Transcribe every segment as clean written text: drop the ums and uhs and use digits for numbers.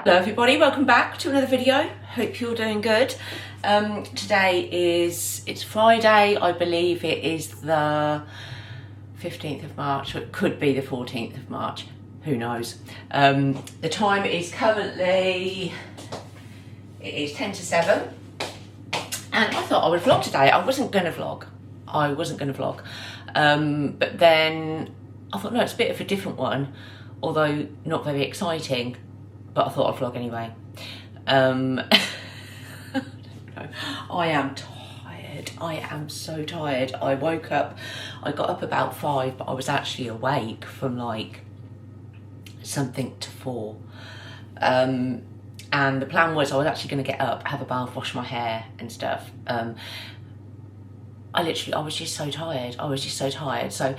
Hello everybody, welcome back to another video. Hope you're doing good. Today it's Friday. I believe it is the 15th of March, or it could be the 14th of March, who knows. The time is currently, it is 10 to 7, and I thought I would vlog today. I wasn't going to vlog, but then I thought, no, it's a bit of a different one, although not very exciting. But I thought I'd vlog anyway. I don't know. I am tired. I am so tired. I woke up, I got up about 5, but I was actually awake from like something to 4. And the plan was I was actually going to get up, have a bath, wash my hair and stuff. I was just so tired. So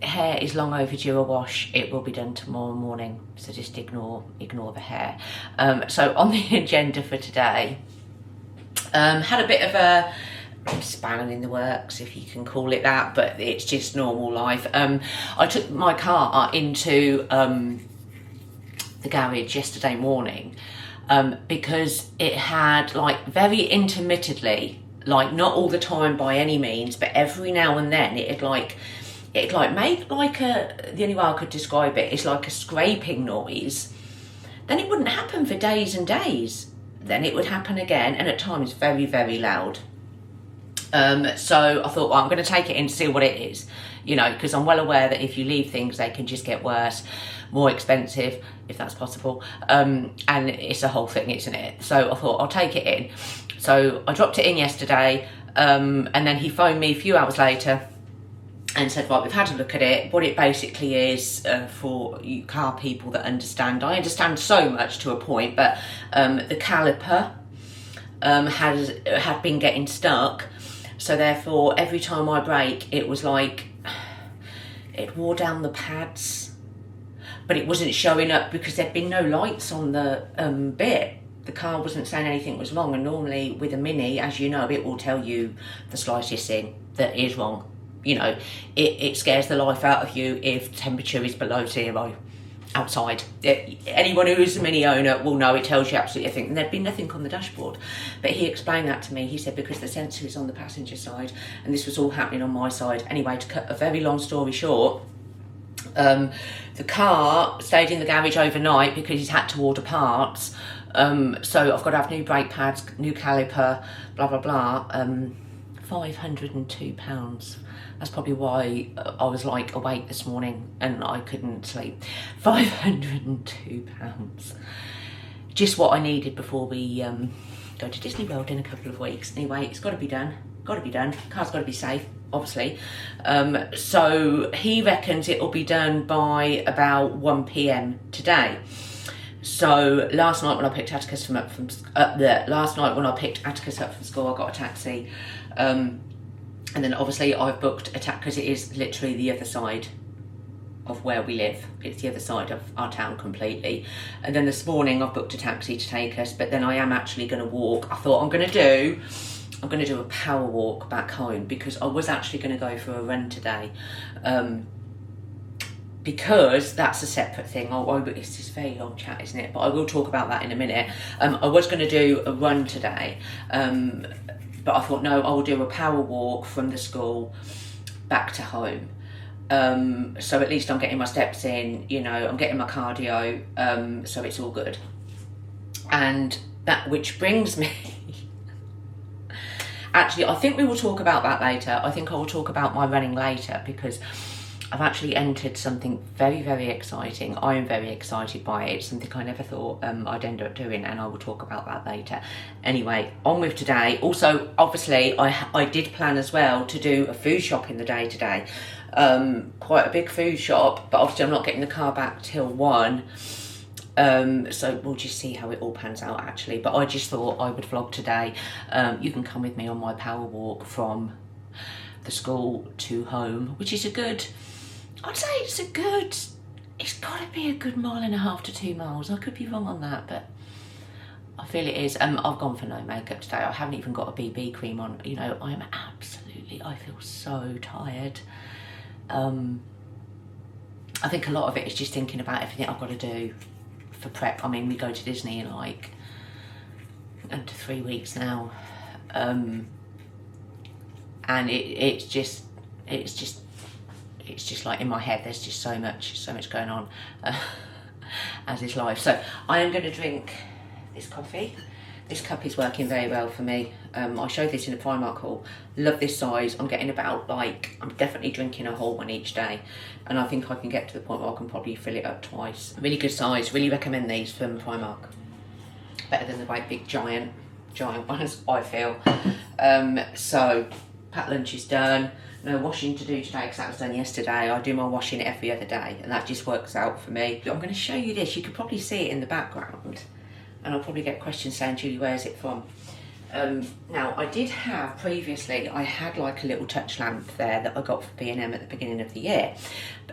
hair is long overdue a wash. It will be done tomorrow morning, so just ignore the hair. So on the agenda for today, had a bit of a spanner in the works, if you can call it that, but it's just normal life. I took my car into the garage yesterday morning because it had, like, very intermittently, like not all the time by any means, but every now and then it made like the only way I could describe it is like a scraping noise. Then it wouldn't happen for days and days. Then it would happen again, and at times very, very loud. So I thought, well, I'm going to take it in to see what it is, you know, because I'm well aware that if you leave things, they can just get worse, more expensive, if that's possible. And it's a whole thing, isn't it? So I thought, I'll take it in. So I dropped it in yesterday, and then he phoned me a few hours later and said, right, we've had a look at it. What it basically is, for you car people that understand, I understand so much to a point, but the caliper had been getting stuck. So therefore, every time I brake, it was like, it wore down the pads, but it wasn't showing up because there'd been no lights on the bit. The car wasn't saying anything was wrong, and normally with a Mini, as you know, it will tell you the slightest thing that is wrong. You know, it scares the life out of you if temperature is below 0 outside. Anyone who is a Mini owner will know it tells you absolutely everything. And there'd been nothing on the dashboard. But he explained that to me. He said because the sensor is on the passenger side, and this was all happening on my side. Anyway, to cut a very long story short, the car stayed in the garage overnight because he's had to order parts. So I've got to have new brake pads, new caliper, blah, blah, blah. £502. That's probably why I was like awake this morning and I couldn't sleep. £502. Just what I needed before we go to Disney World in a couple of weeks. Anyway, it's got to be done. Car's got to be safe, obviously. So he reckons it will be done by about 1 PM today. So last night when I picked Atticus up from school, I got a taxi. And then obviously I've booked a taxi because it is literally the other side of where we live. It's the other side of our town completely. And then this morning I've booked a taxi to take us, but then I am actually going to walk. I thought I'm going to do a power walk back home because I was actually going to go for a run today. Because that's a separate thing. It's this very long chat, isn't it? But I will talk about that in a minute. I was going to do a run today, but I thought, no, I will do a power walk from the school back to home. So at least I'm getting my steps in, you know, I'm getting my cardio, so it's all good. And that, which brings me... Actually, I think we will talk about that later. I think I will talk about my running later because I've actually entered something very, very exciting. I am very excited by it. It's something I never thought I'd end up doing, and I will talk about that later. Anyway, on with today. Also, obviously, I did plan as well to do a food shop in the day today. Quite a big food shop, but obviously I'm not getting the car back till 1. So we'll just see how it all pans out, actually. But I just thought I would vlog today. You can come with me on my power walk from the school to home, which is I'd say it's got to be a good 1.5 to 2 miles. I could be wrong on that, but I feel it is. I've gone for no makeup today. I haven't even got a BB cream on. You know, I feel so tired. I think a lot of it is just thinking about everything I've got to do for prep. I mean, we go to Disney in like under 3 weeks now, and it's just like in my head. There's just so much going on, as is life. So I am going to drink this coffee. This cup is working very well for me. I showed this in a Primark haul. Love this size. I'm getting about like, I'm definitely drinking a whole one each day. And I think I can get to the point where I can probably fill it up twice. Really good size. Really recommend these from Primark. Better than the great big giant ones, I feel. So, packed lunch is done. No washing to do today because that was done yesterday. I do my washing every other day and that just works out for me. I'm going to show you this. You can probably see it in the background. And I'll probably get questions saying, Julie, where's it from? Now, I did have previously, I had like a little touch lamp there that I got for B&M at the beginning of the year.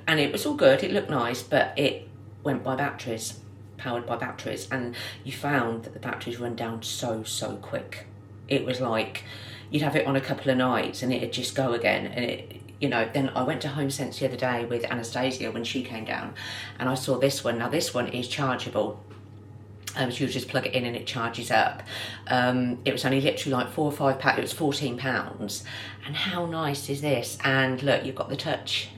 And it was all good, it looked nice, but it went by batteries, powered by batteries. And you found that the batteries run down so quick. It was like, you'd have it on a couple of nights and it'd just go again. And it, you know, then I went to Home Sense the other day with Anastasia when she came down. And I saw this one. Now this one is chargeable. So you just plug it in and it charges up. It was only literally like £4 or £5, it was £14. And how nice is this? And look, you've got the touch.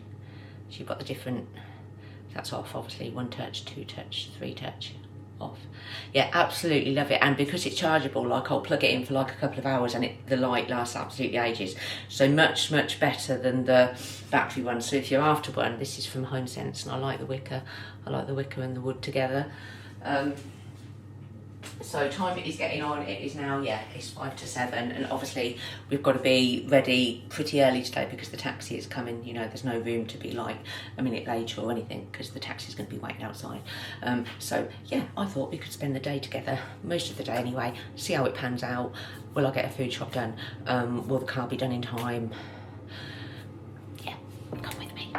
So you've got the different, that's off obviously, 1 touch, 2 touch, 3 touch, off. Yeah, absolutely love it. And because it's chargeable, like I'll plug it in for like a couple of hours and the light lasts absolutely ages. So much better than the battery one. So if you're after one, this is from Home Sense and I like the wicker. I like the wicker and the wood together. So time is getting on, it is now, yeah, it's 5 to 7 and obviously we've got to be ready pretty early today because the taxi is coming, you know, there's no room to be like a minute later or anything because the taxi is going to be waiting outside. So yeah, I thought we could spend the day together, most of the day anyway, see how it pans out. Will I get a food shop done? Will the car be done in time? Yeah, come with me.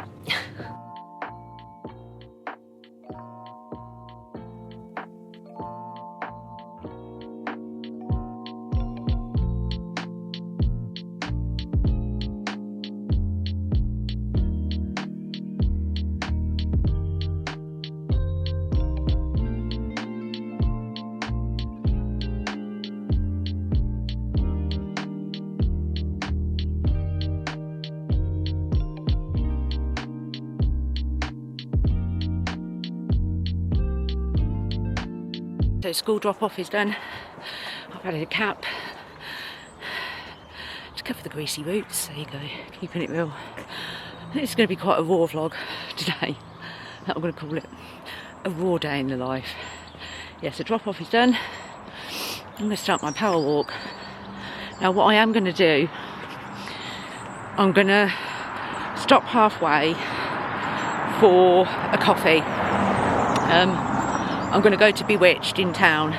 So school drop-off is done. I've added a cap to cover the greasy boots. There you go, keeping it real. I think it's going to be quite a raw vlog today. I'm going to call it a raw day in the life. Yeah, so drop-off is done. I'm going to start my power walk. Now what I am going to do, I'm going to stop halfway for a coffee. I'm going to go to Bewitched in town,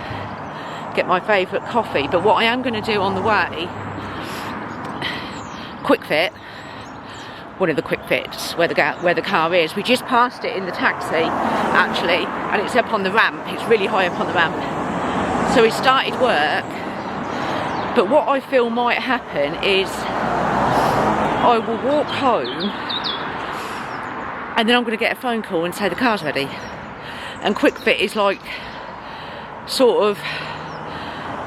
get my favourite coffee, but what I am going to do on the way, Quick Fit, one of the Quick Fits where the car is. We just passed it in the taxi actually, and it's up on the ramp, it's really high up on the ramp. So we started work, but what I feel might happen is I will walk home and then I'm going to get a phone call and say the car's ready. And Quick Fit is like, sort of,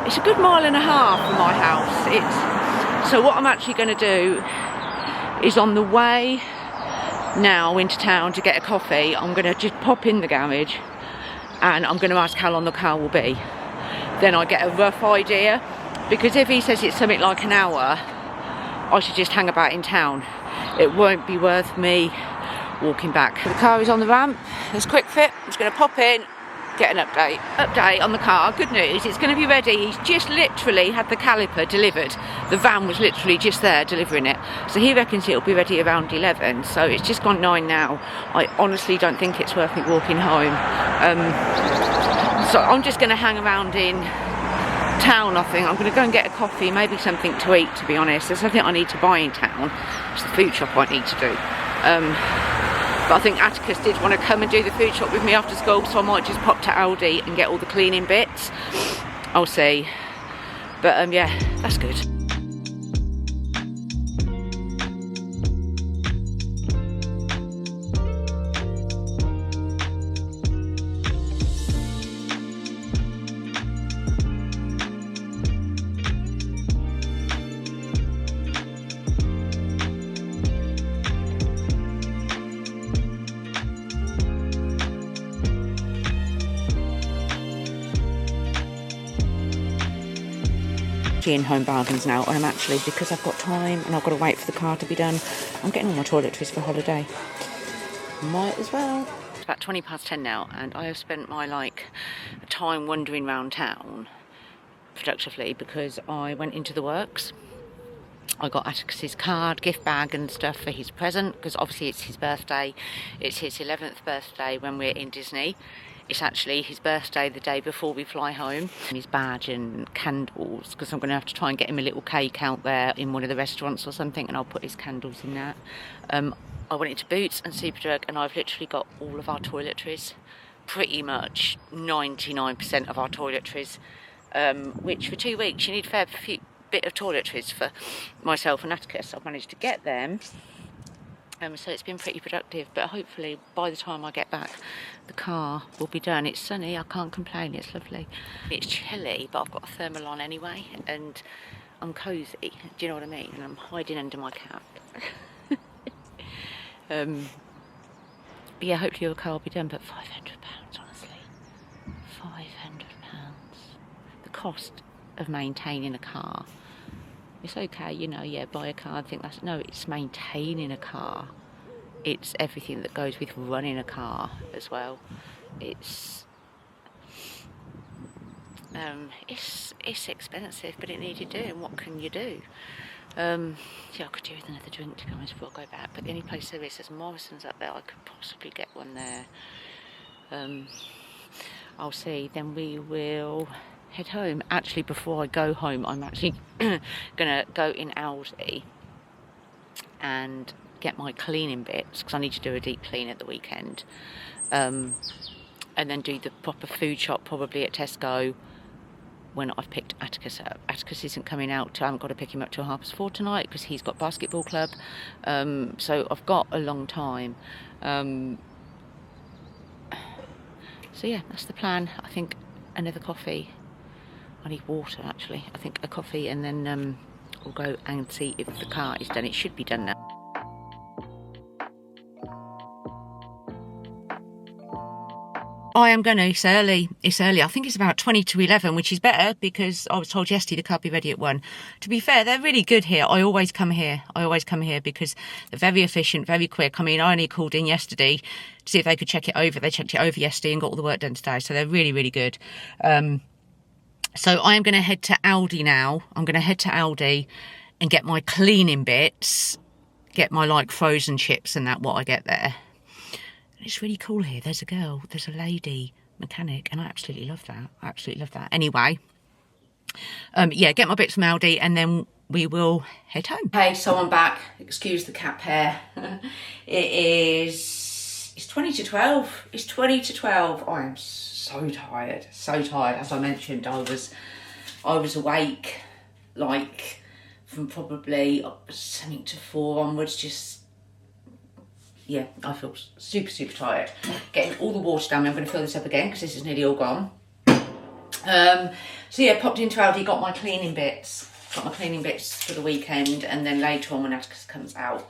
it's a good 1.5 miles from my house. So what I'm actually going to do is on the way now into town to get a coffee, I'm going to just pop in the garage and I'm going to ask how long the car will be. Then I get a rough idea, because if he says it's something like an hour, I should just hang about in town. It won't be worth me walking back. The car is on the ramp. There's Quick Fit. I'm just going to pop in, get an update on the car. Good news, it's going to be ready. He's just literally had the caliper delivered. The van was literally just there delivering it, so he reckons it'll be ready around 11. So it's just gone 9 now. I honestly don't think it's worth me walking home, so I'm just going to hang around in town. I think I'm going to go and get a coffee, maybe something to eat, to be honest. There's something I need to buy in town. It's the food shop I need to do. But I think Atticus did want to come and do the food shop with me after school, so I might just pop to Aldi and get all the cleaning bits. I'll see. But yeah, that's good. in Home Bargains now, and I'm actually, because I've got time and I've got to wait for the car to be done, I'm getting all my toiletries for holiday. Might as well. It's about 10:20 now, and I have spent my time wandering around town productively because I went into the works. I got Atticus's card, gift bag and stuff for his present, because obviously it's his birthday. It's his 11th birthday when we're in Disney. It's actually his birthday the day before we fly home. His badge and candles, because I'm going to have to try and get him a little cake out there in one of the restaurants or something, and I'll put his candles in that. I went into Boots and Superdrug, and I've literally got all of our toiletries, pretty much 99% of our toiletries, which for 2 weeks you need a fair bit of toiletries for myself and Atticus. I've managed to get them. So it's been pretty productive, but hopefully by the time I get back the car will be done. It's sunny, I can't complain, it's lovely. It's chilly, but I've got a thermal on anyway, and I'm cosy, do you know what I mean? And I'm hiding under my cap. But yeah, hopefully the car will be done, but £500, honestly. £500. The cost of maintaining a car. It's okay, you know, yeah, buy a car and think that's... No, it's maintaining a car. It's everything that goes with running a car as well. It's expensive, but it needed doing. What can you do? Yeah, I could do with another drink to be honest before I go back, but the only place there is, there's Morrison's up there. I could possibly get one there. I'll see. Then we will head home. Actually, before I go home, I'm actually gonna go in Aldi and get my cleaning bits, because I need to do a deep clean at the weekend, and then do the proper food shop probably at Tesco when I've picked Atticus up. Atticus isn't coming out, I haven't got to pick him up till 4:30 tonight because he's got basketball club, so I've got a long time. So yeah, that's the plan. I think another coffee. I need water actually. I think a coffee, and then we'll go and see if the car is done. It should be done now. I am going to, it's early, I think it's about 20 to 11, which is better because I was told yesterday the car would be ready at 1. To be fair, they're really good here. I always come here because they're very efficient, very quick. I mean, I only called in yesterday to see if they could check it over. They checked it over yesterday and got all the work done today, so they're really, really good. So I am going to head to Aldi now. I'm going to head to Aldi and get my cleaning bits, get my frozen chips and that, what I get there. It's really cool here. There's a lady mechanic, and I absolutely love that. Anyway, yeah, get my bits from Aldi, and then we will head home. Hey, so I'm back. Excuse the cap hair. It's 20 to 12. It's 20 to 12. I am so tired. As I mentioned, I was awake from probably something to 4 onwards, just... Yeah, I feel super, super tired. Getting all the water down. I'm going to fill this up again because this is nearly all gone. So yeah, popped into Aldi, got my cleaning bits. Got my cleaning bits for the weekend, and then later on when Atticus comes out,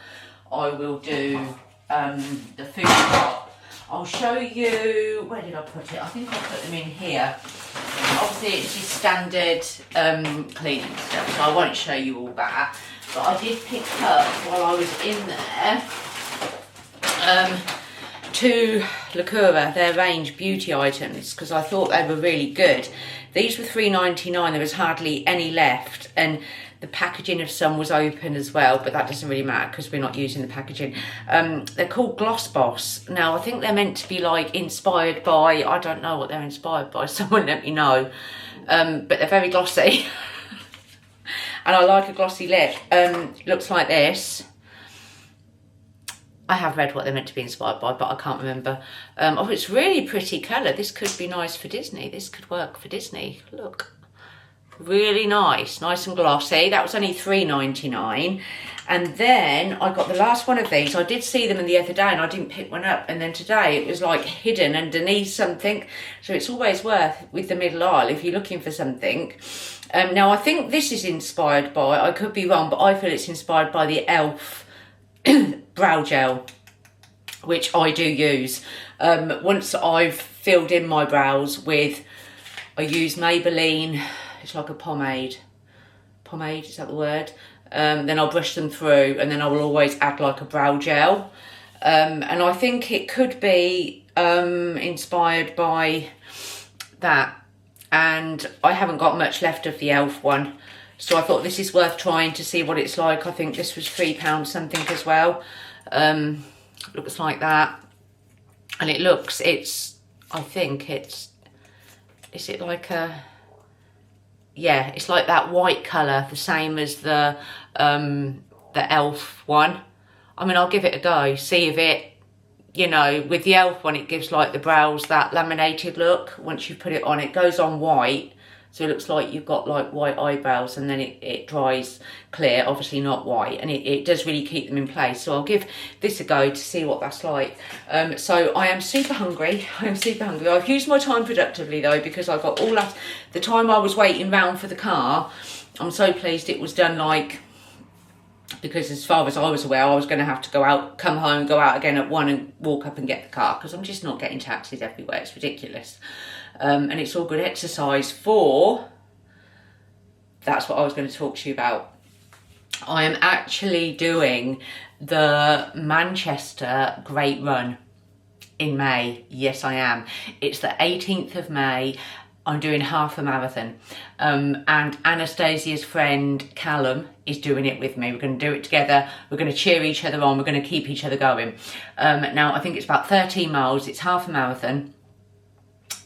I will do the food shop. I'll show you, where did I put it? I think I put them in here. Obviously it's your standard cleaning stuff, so I won't show you all that. But I did pick up, while I was in there, 2 Lacura, their range beauty items, because I thought they were really good. These were $3.99, there was hardly any left, and the packaging of some was open as well, but that doesn't really matter because we're not using the packaging. They're called Gloss Boss. Now I think they're meant to be inspired by, I don't know what they're inspired by, someone let me know, but they're very glossy. And I like a glossy lip. Looks like this. I have read what they're meant to be inspired by, but I can't remember. Oh, it's really pretty colour. This could be nice for Disney. This could work for Disney. Look. Really nice. Nice and glossy. That was only $3.99. And then I got the last one of these. I did see them the other day and I didn't pick one up. And then today it was hidden underneath something. So it's always worth with the middle aisle if you're looking for something. Now I think this is inspired by, I could be wrong, but I feel it's inspired by the e.l.f. brow gel, which I do use. Once I've filled in my brows with, I use Maybelline, it's like a pomade, pomade, is that the word? Then I'll brush them through, and then I will always add like a brow gel. And I think it could be inspired by that. And I haven't got much left of the e.l.f. one, so I thought this is worth trying to see what it's like. I think this was £3 something as well. Looks like that. And it looks, I think it's, is it like a, yeah, it's like that white colour, the same as the e.l.f. one. I mean, I'll give it a go, see if it, you know, with the e.l.f. one, it gives like the brows that laminated look. Once you put it on, it goes on white, so it looks like you've got like white eyebrows, and then it dries clear, obviously not white, and it does really keep them in place. So I'll give this a go to see what that's like. So I am super hungry. I've used my time productively though, because I got all that, the time I was waiting round for the car, I'm so pleased it was done, like, because as far as I was aware, I was going to have to go out, come home, go out again at 1 and walk up and get the car, because I'm just not getting taxis everywhere. It's ridiculous. And it's all good exercise for, that's what I was going to talk to you about. I am actually doing the Manchester Great Run in May. Yes, I am. It's the 18th of May. I'm doing half a marathon, and Anastasia's friend Callum is doing it with me. We're going to do it together. We're going to cheer each other on. We're going to keep each other going. Now, I think it's about 13 miles. It's half a marathon,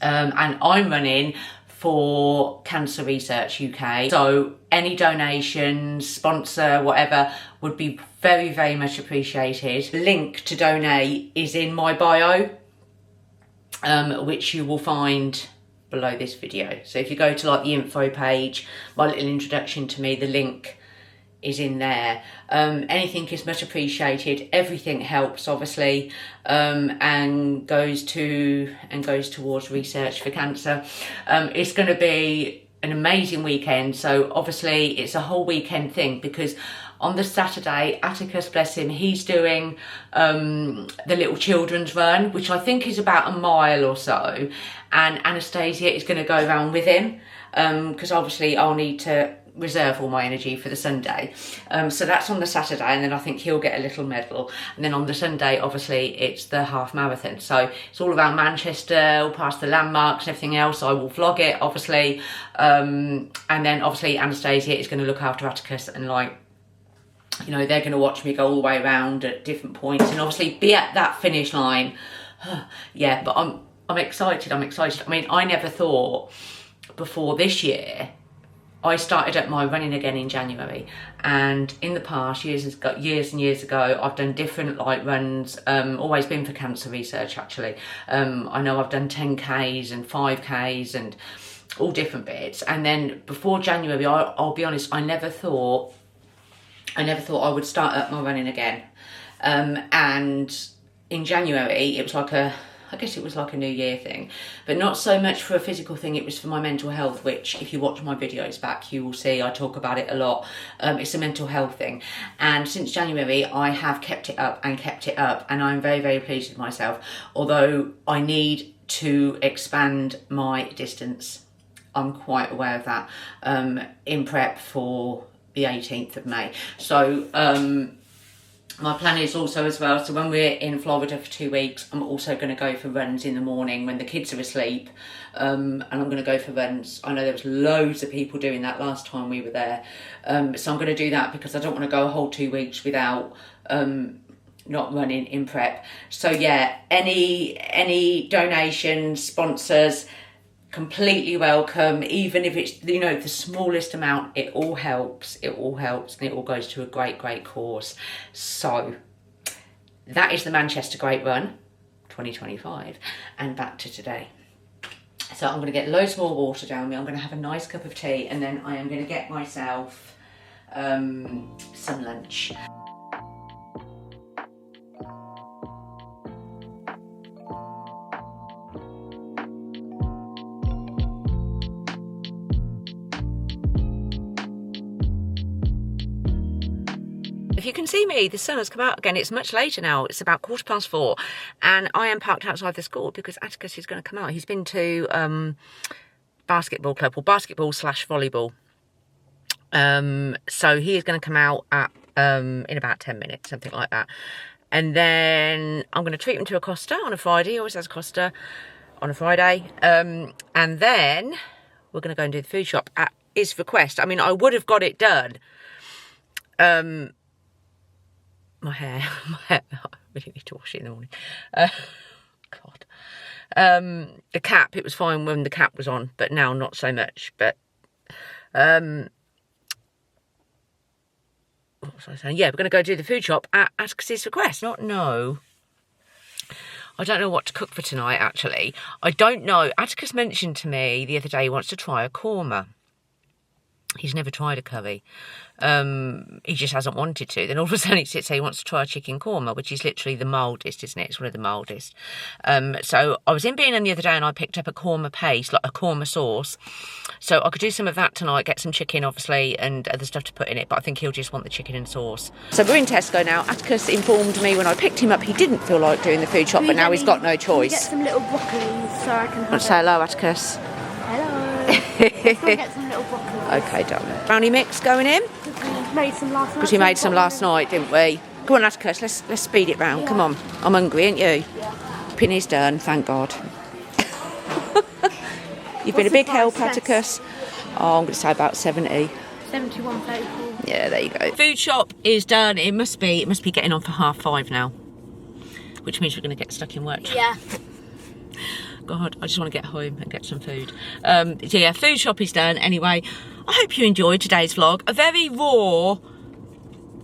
and I'm running for Cancer Research UK. So any donations, sponsor, whatever, would be very, very much appreciated. The link to donate is in my bio, which you will find below this video. So if you go to like the info page, my little introduction to me, the link is in there. Anything is much appreciated. Everything helps, obviously, and goes towards research for cancer. It's going to be an amazing weekend. So obviously it's a whole weekend thing, because on the Saturday, Atticus, bless him, he's doing the little children's run, which I think is about a mile or so, and Anastasia is going to go around with him, because obviously I'll need to reserve all my energy for the Sunday. So that's on the Saturday, and then I think he'll get a little medal. And then on the Sunday, obviously, it's the half marathon. So it's all around Manchester, all past the landmarks and everything else. I will vlog it, obviously. And then obviously Anastasia is going to look after Atticus, and like, you know, they're going to watch me go all the way around at different points and obviously be at that finish line. Yeah, but I'm excited. I'm excited. I mean, I never thought before this year. I started up my running again in January, and in the past years and years ago, I've done different like runs, always been for cancer research actually. I know I've done 10Ks and 5Ks and all different bits. And then before January, I'll be honest, I never thought I would start up my running again. And in January, it was like I guess it was like a New Year thing, but not so much for a physical thing. It was for my mental health, which if you watch my videos back, you will see I talk about it a lot. It's a mental health thing. And since January, I have kept it up, and I'm very, very pleased with myself. Although I need to expand my distance. I'm quite aware of that, in prep for the 18th of May. So, my plan is also as well, so when we're in Florida for 2 weeks, I'm also going to go for runs in the morning when the kids are asleep, and I'm going to go for runs. I know there was loads of people doing that last time we were there, so I'm going to do that because I don't want to go a whole 2 weeks without not running in prep. So yeah, any donations, sponsors, completely welcome, even if it's, you know, the smallest amount. It all helps, and it all goes to a great cause. So that is the Manchester Great Run 2025, and back to today. So I'm going to get loads more water down me. I'm going to have a nice cup of tea, and then I am going to get myself some lunch. If you can see me, the sun has come out again. It's much later now. It's about 4:15, and I am parked outside the school because Atticus is going to come out. He's been to basketball club, or basketball/volleyball. So he is going to come out at in about 10 minutes, something like that. And then I'm going to treat him to a Costa on a Friday. He always has Costa on a Friday. And then we're going to go and do the food shop at his request. I mean, I would have got it done. My hair, I really need to wash it in the morning. God. The cap, it was fine when the cap was on, but now not so much. But what was I saying? Yeah, we're going to go do the food shop at Atticus's request. No. I don't know what to cook for tonight, actually. I don't know. Atticus mentioned to me the other day he wants to try a korma. He's never tried a curry. He just hasn't wanted to. Then all of a sudden he sits there, he wants to try a chicken korma, which is literally the mildest, isn't it? It's one of the mildest. So I was in B&M the other day and I picked up a korma paste, like a korma sauce. So I could do some of that tonight, get some chicken, obviously, and other stuff to put in it. But I think he'll just want the chicken and sauce. So we're in Tesco now. Atticus informed me when I picked him up he didn't feel like doing the food shop, but now he's got no choice. Get some little broccoli so I can have say hello, Atticus. Hello. Let's go get some little broccoli. Okay, darling. Brownie mix going in? We made some last night. Because we made some last night, didn't we? Come on, Atticus, let's speed it round. Yeah. Come on. I'm hungry, ain't you? Yeah. Pinny's done, thank God. You've been a big help, Atticus. Oh, I'm going to say about 70. 71.34. Yeah, there you go. Food shop is done. It must be getting on for 5:30 now. Which means we're going to get stuck in work. Yeah. God, I just want to get home and get some food. So yeah, food shop is done. Anyway, I hope you enjoyed today's vlog. A very raw,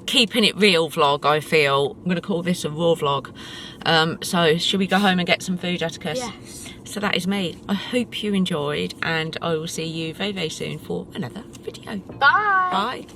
keeping it real vlog, I feel. I'm going to call this a raw vlog. So should we go home and get some food, Atticus? Yes. So that is me. I hope you enjoyed, and I will see you very, very soon for another video. Bye. Bye.